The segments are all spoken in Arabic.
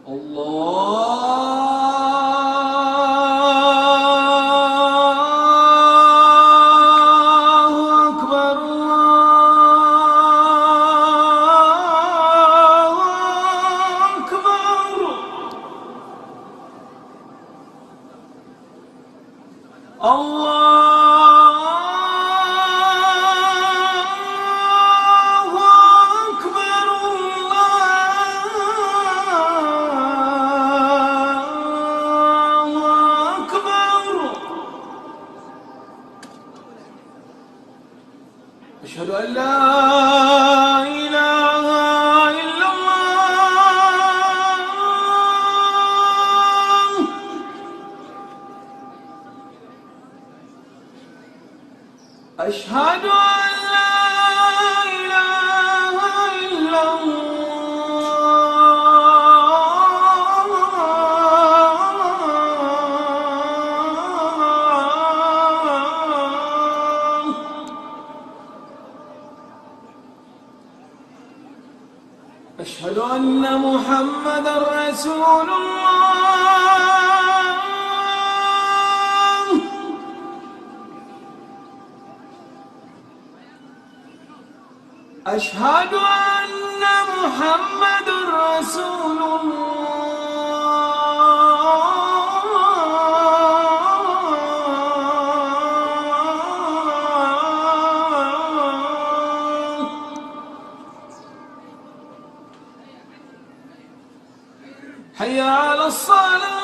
الله أكبر الله أكبر أشهد أن لا إله إلا الله أشهد أن لا إله إلا أشهد أن محمدًا رسول الله أشهد أن محمدًا رسول حي على الصلاة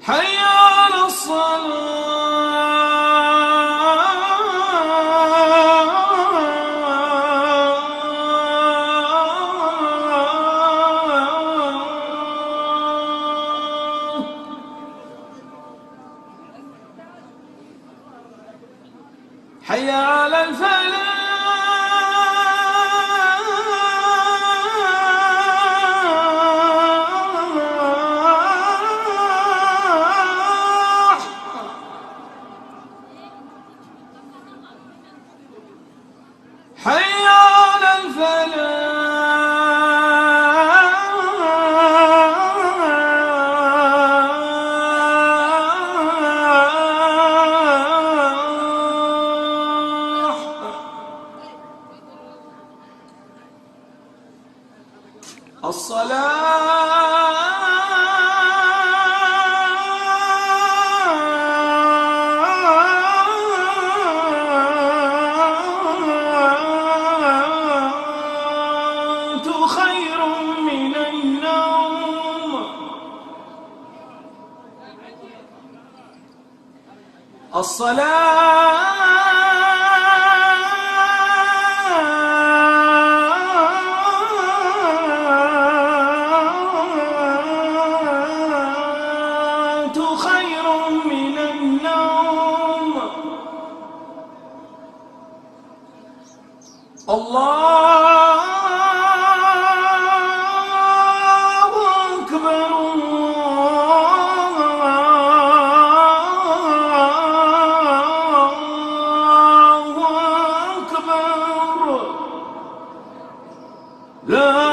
حي على الصلاة حي على الفلاح حي على الفلاح الصلاة خير من النوم الصلاة خير من النوم الله أكبر الله أكبر لا